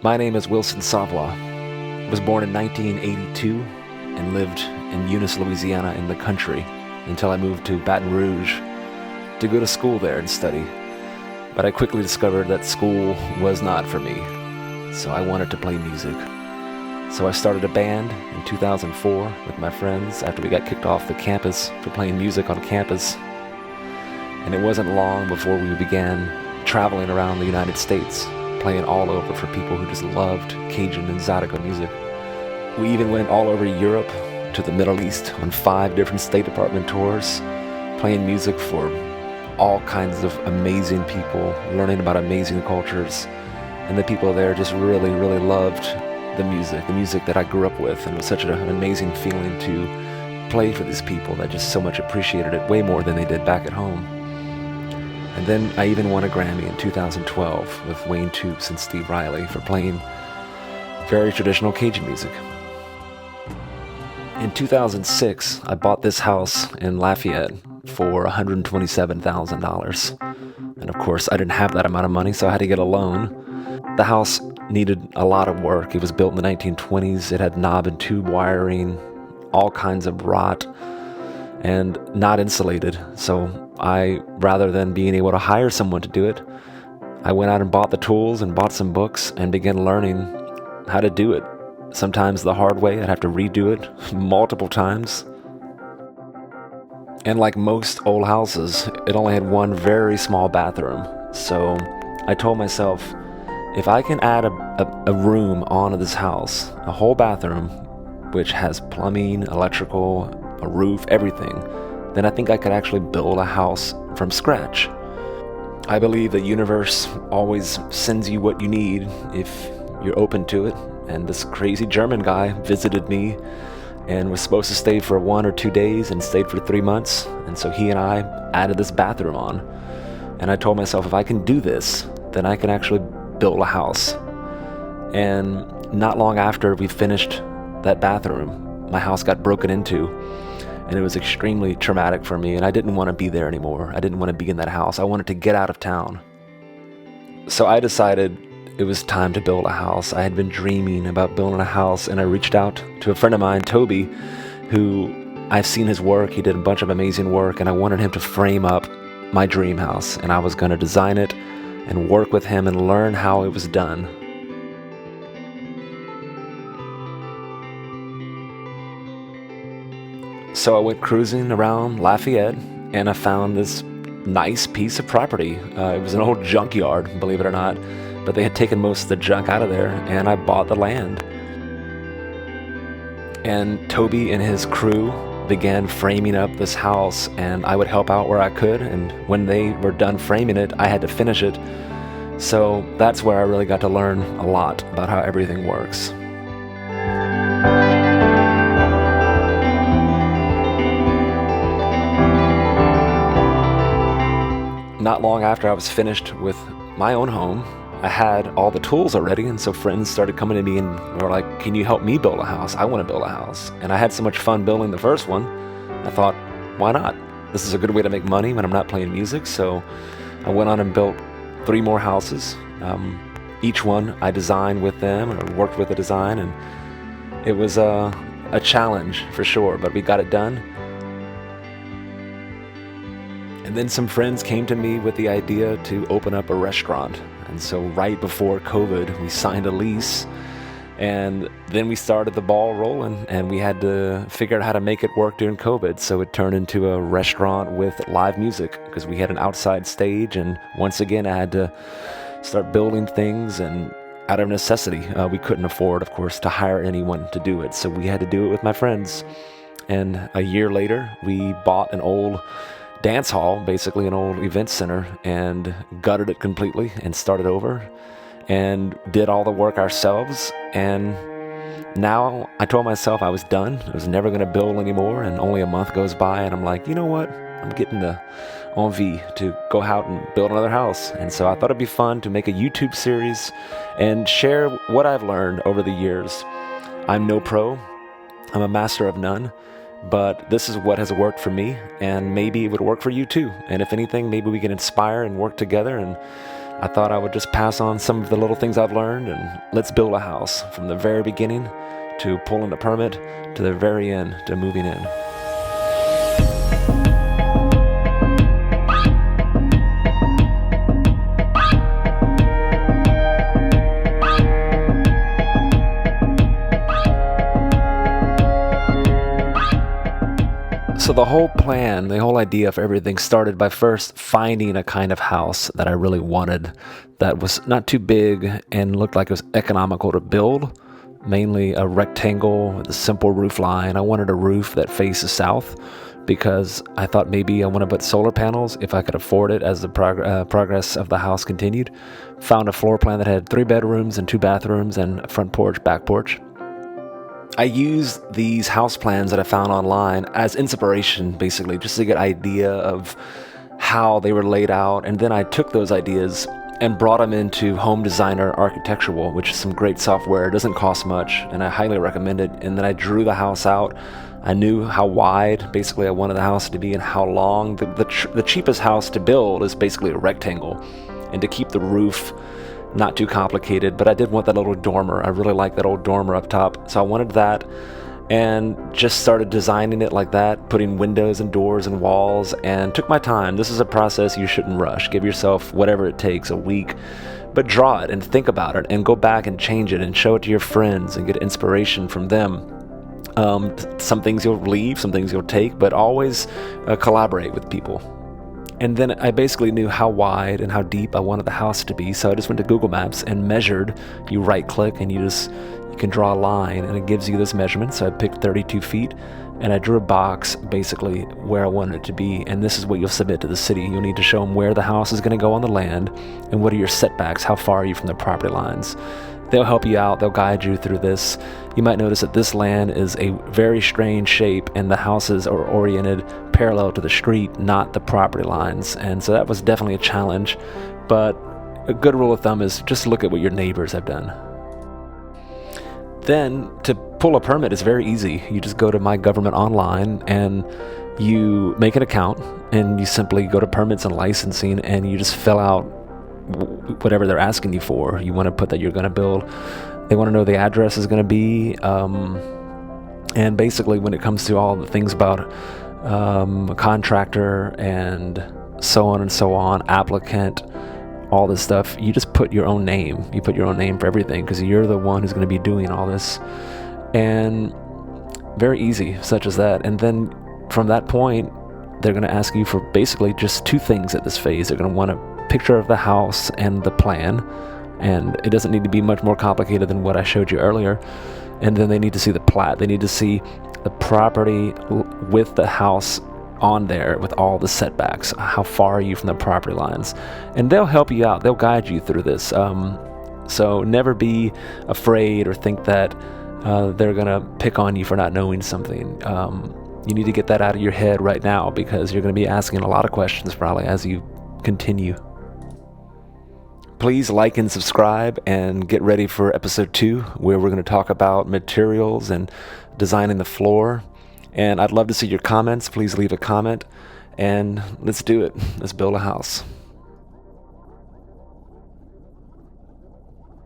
My name is Wilson Savoie. I was born in 1982 and lived in Eunice, Louisiana in the country until I moved to Baton Rouge to go to school there and study. But I quickly discovered that school was not for me, so I wanted to play music. So I started a band in 2004 with my friends after we got kicked off the campus for playing music on campus. And it wasn't long before we began traveling around the United States, playing all over for people who just loved Cajun and Zydeco music. We even went all over Europe to the Middle East on 5 different State Department tours, playing music for all kinds of amazing people, learning about amazing cultures. And the people there just really, really loved the music that I grew up with. And it was such an amazing feeling to play for these people that just so much appreciated it, way more than they did back at home. And then I even won a Grammy in 2012 with Wayne Toops and Steve Riley for playing very traditional Cajun music. In 2006, I bought this house in Lafayette for $127,000. And of course, I didn't have that amount of money, so I had to get a loan. The house needed a lot of work. It was built in the 1920s. It had knob and tube wiring, all kinds of rot, and not insulated. So rather than being able to hire someone to do it, I went out and bought the tools and bought some books and began learning how to do it. Sometimes the hard way, I'd have to redo it multiple times. And like most old houses, it only had one very small bathroom. So I told myself, if I can add a room onto this house, a whole bathroom, which has plumbing, electrical, a roof, everything, then I think I could actually build a house from scratch. I believe the universe always sends you what you need if you're open to it. And this crazy German guy visited me and was supposed to stay for 1 or 2 days and stayed for 3 months. And so he and I added this bathroom on. And I told myself, if I can do this, then I can actually build a house. And not long after we finished that bathroom, my house got broken into. And it was extremely traumatic for me, and I didn't want to be there anymore. I didn't want to be in that house. I wanted to get out of town. So I decided it was time to build a house. I had been dreaming about building a house, and I reached out to a friend of mine, Toby, who I've seen his work. He did a bunch of amazing work, and I wanted him to frame up my dream house, and I was going to design it and work with him and learn how it was done. So I went cruising around Lafayette, and I found this nice piece of property. It was an old junkyard, believe it or not, but they had taken most of the junk out of there, and I bought the land. And Toby and his crew began framing up this house, and I would help out where I could, and when they were done framing it, I had to finish it. So that's where I really got to learn a lot about how everything works. Not long after I was finished with my own home, I had all the tools already, and so friends started coming to me and were like, can you help me build a house? I want to build a house. And I had so much fun building the first one, I thought, why not? This is a good way to make money when I'm not playing music. So I went on and built 3 more houses. Each one I designed with them or worked with the design, and it was a challenge for sure, but we got it done. And then some friends came to me with the idea to open up a restaurant. And so right before COVID, we signed a lease, and then we started the ball rolling, and we had to figure out how to make it work during COVID. So it turned into a restaurant with live music because we had an outside stage. And once again, I had to start building things, and out of necessity, we couldn't afford, of course, to hire anyone to do it. So we had to do it with my friends. And a year later, we bought an old dance hall, basically an old event center, and gutted it completely and started over and did all the work ourselves. And now I told myself I was done. I was never going to build anymore, and only a month goes by and I'm like, you know what? I'm getting the envie to go out and build another house. And so I thought it'd be fun to make a YouTube series and share what I've learned over the years. I'm no pro. I'm a master of none. But this is what has worked for me, and maybe it would work for you too. And if anything, maybe we can inspire and work together and I thought I would just pass on some of the little things I've learned and let's build a house from the very beginning to pulling a permit to the very end to moving in. So the whole plan, the whole idea for everything started by first finding a kind of house that I really wanted that was not too big and looked like it was economical to build. Mainly a rectangle with a simple roof line. I wanted a roof that faces south because I thought maybe I want to put solar panels if I could afford it as the progress of the house continued. Found a floor plan that had 3 bedrooms and 2 bathrooms and a front porch, back porch. I used these house plans that I found online as inspiration, basically, just to get an idea of how they were laid out. And then I took those ideas and brought them into Home Designer Architectural, which is some great software. It doesn't cost much, and I highly recommend it. And then I drew the house out. I knew how wide, basically, I wanted the house to be and how long. The cheapest house to build is basically a rectangle. And to keep the roof not too complicated, but I did want that little dormer. I really like that old dormer up top, so I wanted that and just started designing it like that, putting windows and doors and walls, and took my time. This is a process you shouldn't rush. Give yourself whatever it takes, a week, but draw it and think about it and go back and change it and show it to your friends and get inspiration from them. Some things you'll leave, some things you'll take, but always collaborate with people. And then I basically knew how wide and how deep I wanted the house to be, so I just went to Google Maps and measured. You right click and you can draw a line and it gives you this measurement. So I picked 32 feet and I drew a box basically where I wanted it to be, and this is what you'll submit to the city. You'll need to show them where the house is going to go on the land and what are your setbacks, how far are you from the property lines. They'll help you out, they'll guide you through this. You might notice that this land is a very strange shape and the houses are oriented parallel to the street, not the property lines. And so that was definitely a challenge, but a good rule of thumb is just look at what your neighbors have done. Then to pull a permit is very easy. You just go to My Government Online and you make an account and you simply go to permits and licensing and you just fill out whatever they're asking you for. You want to put that you're going to build. They want to know the address is going to be. And basically when it comes to all the things about a contractor and so on, applicant, all this stuff, you just put your own name. You put your own name for everything because you're the one who's going to be doing all this. And very easy, such as that. And then from that point, they're going to ask you for basically just 2 things at this phase. They're going to want a picture of the house and the plan, and it doesn't need to be much more complicated than what I showed you earlier. And then they need to see the plat. They need to see the property with the house on there with all the setbacks. How far are you from the property lines? And they'll help you out. They'll guide you through this. So never be afraid or think that they're gonna pick on you for not knowing something. You need to get that out of your head right now because you're going to be asking a lot of questions probably as you continue. Please like and subscribe and get ready for episode 2 where we're going to talk about materials and designing the floor. And I'd love to see your comments. Please leave a comment and let's do it. Let's build a house.